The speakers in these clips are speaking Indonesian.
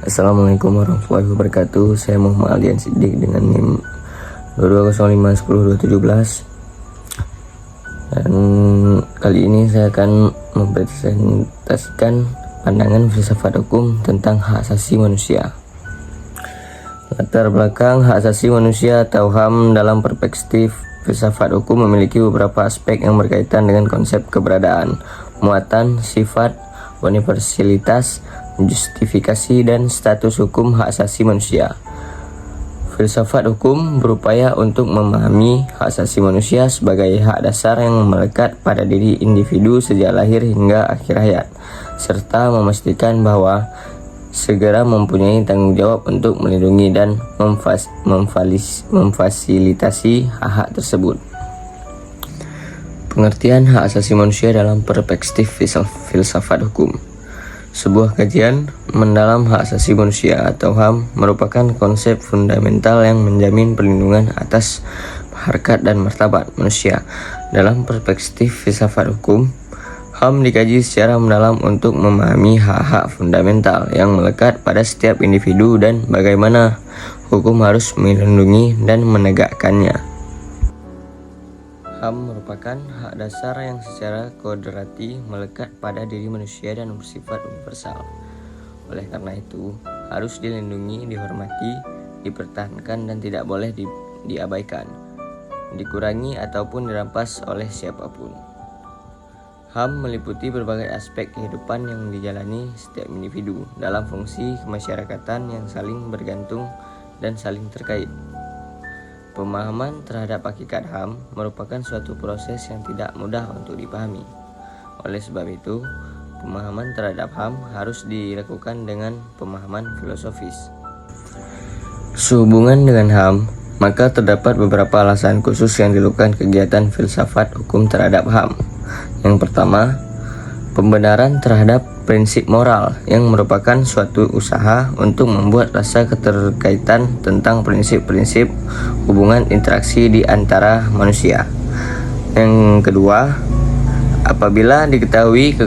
Assalamualaikum warahmatullahi wabarakatuh. Saya Muhammad Alian Siddiq dengan NIM 2205102017. Dan kali ini saya akan mempresentasikan pandangan filsafat hukum tentang hak asasi manusia. Latar belakang hak asasi manusia atau HAM dalam perspektif filsafat hukum memiliki beberapa aspek yang berkaitan dengan konsep keberadaan, muatan, sifat, universalitas, justifikasi, dan status hukum hak asasi manusia. Filsafat hukum berupaya untuk memahami hak asasi manusia sebagai hak dasar yang melekat pada diri individu sejak lahir hingga akhir hayat, serta memastikan bahwa segera mempunyai tanggung jawab untuk melindungi dan memfasilitasi hak-hak tersebut. Pengertian hak asasi manusia dalam perspektif filsafat hukum. Sebuah kajian mendalam hak asasi manusia atau HAM merupakan konsep fundamental yang menjamin perlindungan atas harkat dan martabat manusia. Dalam perspektif filsafat hukum, HAM dikaji secara mendalam untuk memahami hak-hak fundamental yang melekat pada setiap individu dan bagaimana hukum harus melindungi dan menegakkannya. HAM merupakan hak dasar yang secara kodrati melekat pada diri manusia dan bersifat universal. Oleh karena itu, harus dilindungi, dihormati, dipertahankan, dan tidak boleh diabaikan, dikurangi, ataupun dirampas oleh siapapun. HAM meliputi berbagai aspek kehidupan yang dijalani setiap individu dalam fungsi kemasyarakatan yang saling bergantung dan saling terkait. Pemahaman terhadap hakikat HAM merupakan suatu proses yang tidak mudah untuk dipahami. Oleh sebab itu, pemahaman terhadap HAM harus dilakukan dengan pemahaman filosofis. Sehubungan dengan HAM, maka terdapat beberapa alasan khusus yang dilakukan kegiatan filsafat hukum terhadap HAM. Yang pertama, pembenaran terhadap prinsip moral yang merupakan suatu usaha untuk membuat rasa keterkaitan tentang prinsip-prinsip hubungan interaksi di antara manusia. Yang kedua, apabila diketahui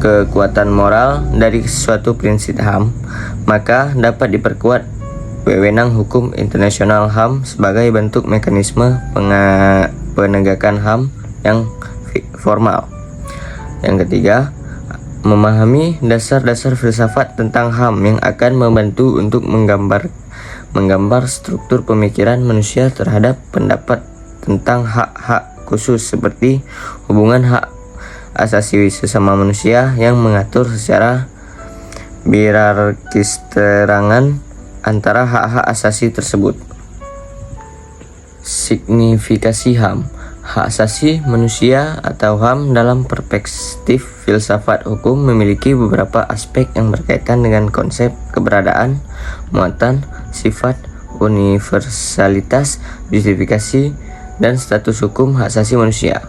kekuatan moral dari suatu prinsip HAM, maka dapat diperkuat wewenang hukum internasional HAM sebagai bentuk mekanisme penegakan HAM yang formal. Yang ketiga, memahami dasar-dasar filsafat tentang HAM yang akan membantu untuk menggambar struktur pemikiran manusia terhadap pendapat tentang hak-hak khusus seperti hubungan hak asasi sesama manusia yang mengatur secara hierarkis terangan antara hak-hak asasi tersebut. Signifikasi HAM. Hak asasi manusia atau HAM dalam perspektif filsafat hukum memiliki beberapa aspek yang berkaitan dengan konsep keberadaan, muatan, sifat, universalitas, justifikasi, dan status hukum hak asasi manusia.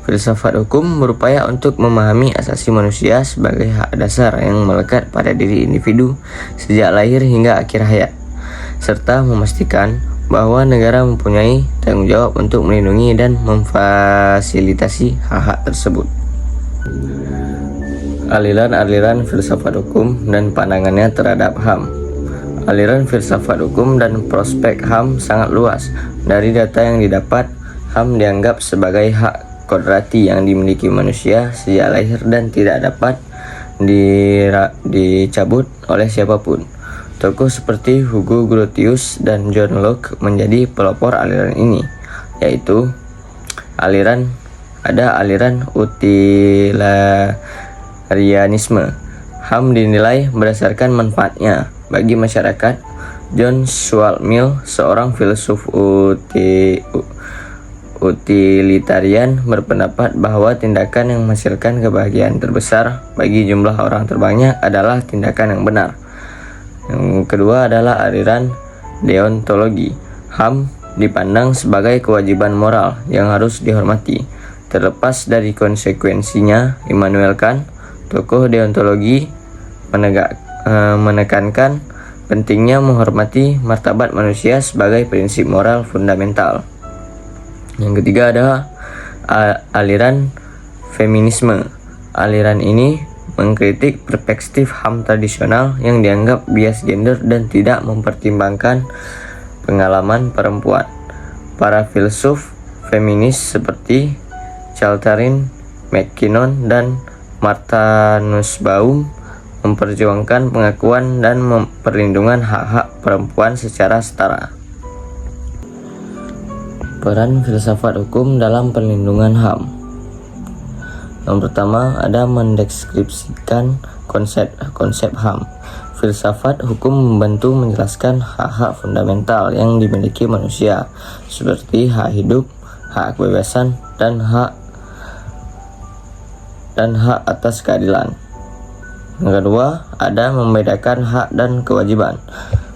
Filsafat hukum berupaya untuk memahami asasi manusia sebagai hak dasar yang melekat pada diri individu sejak lahir hingga akhir hayat, serta memastikan bahwa negara mempunyai tanggung jawab untuk melindungi dan memfasilitasi hak-hak tersebut. Aliran-aliran filsafat hukum dan pandangannya terhadap HAM. Aliran filsafat hukum dan prospek HAM sangat luas. Dari data yang didapat, HAM dianggap sebagai hak kodrati yang dimiliki manusia sejak lahir dan tidak dapat dicabut oleh siapapun. Tokoh seperti Hugo Grotius dan John Locke menjadi pelopor aliran ini, yaitu aliran utilitarianisme. HAM dinilai berdasarkan manfaatnya bagi masyarakat. John Stuart Mill, seorang filsuf utilitarian, berpendapat bahwa tindakan yang menghasilkan kebahagiaan terbesar bagi jumlah orang terbanyak adalah tindakan yang benar. Yang kedua adalah aliran deontologi. HAM dipandang sebagai kewajiban moral yang harus dihormati. Terlepas dari konsekuensinya, Immanuel Kant, tokoh deontologi, menekankan pentingnya menghormati martabat manusia sebagai prinsip moral fundamental. Yang ketiga adalah aliran feminisme. Aliran ini mengkritik perspektif HAM tradisional yang dianggap bias gender dan tidak mempertimbangkan pengalaman perempuan. Para filsuf feminis seperti Catherine McKinnon dan Martha Nussbaum memperjuangkan pengakuan dan perlindungan hak-hak perempuan secara setara. Peran filsafat hukum dalam perlindungan HAM. Yang pertama ada mendeskripsikan konsep HAM. Filsafat hukum membantu menjelaskan hak-hak fundamental yang dimiliki manusia, seperti hak hidup, hak kebebasan, dan hak atas keadilan. Yang kedua, ada membedakan hak dan kewajiban.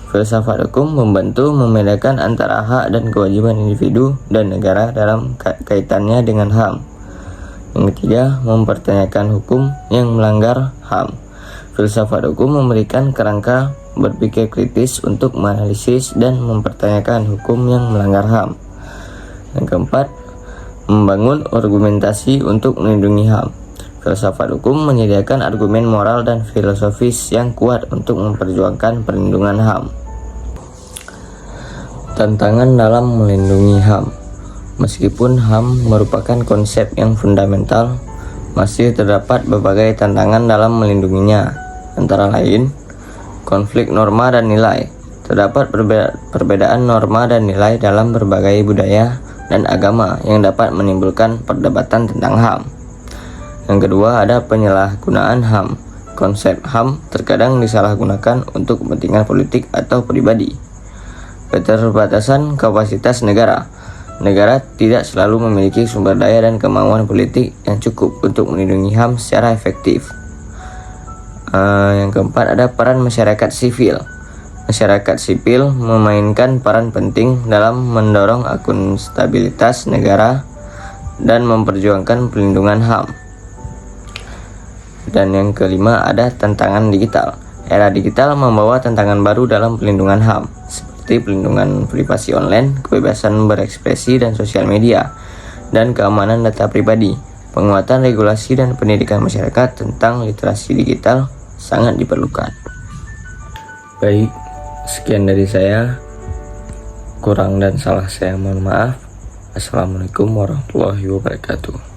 Filsafat hukum membantu membedakan antara hak dan kewajiban individu dan negara dalam kaitannya dengan HAM. Yang ketiga, mempertanyakan hukum yang melanggar HAM. Filsafat hukum memberikan kerangka berpikir kritis untuk menganalisis dan mempertanyakan hukum yang melanggar HAM. Yang keempat, membangun argumentasi untuk melindungi HAM. Filsafat hukum menyediakan argumen moral dan filosofis yang kuat untuk memperjuangkan perlindungan HAM. Tantangan dalam melindungi HAM. Meskipun HAM merupakan konsep yang fundamental, masih terdapat berbagai tantangan dalam melindunginya. Antara lain, konflik norma dan nilai. Terdapat perbedaan norma dan nilai dalam berbagai budaya dan agama yang dapat menimbulkan perdebatan tentang HAM. Yang kedua, ada penyalahgunaan HAM. Konsep HAM terkadang disalahgunakan untuk kepentingan politik atau pribadi. Keterbatasan kapasitas negara. Negara tidak selalu memiliki sumber daya dan kemauan politik yang cukup untuk melindungi HAM secara efektif. Yang keempat, ada peran masyarakat sipil. Masyarakat sipil memainkan peran penting dalam mendorong akuntabilitas negara dan memperjuangkan perlindungan HAM. Dan yang kelima, ada tantangan digital. Era digital membawa tantangan baru dalam perlindungan HAM, seperti pelindungan privasi online, kebebasan berekspresi dan sosial media, dan keamanan data pribadi. Penguatan regulasi dan pendidikan masyarakat tentang literasi digital sangat diperlukan. Baik, sekian dari saya. Kurang dan salah saya mohon maaf. Assalamualaikum warahmatullahi wabarakatuh.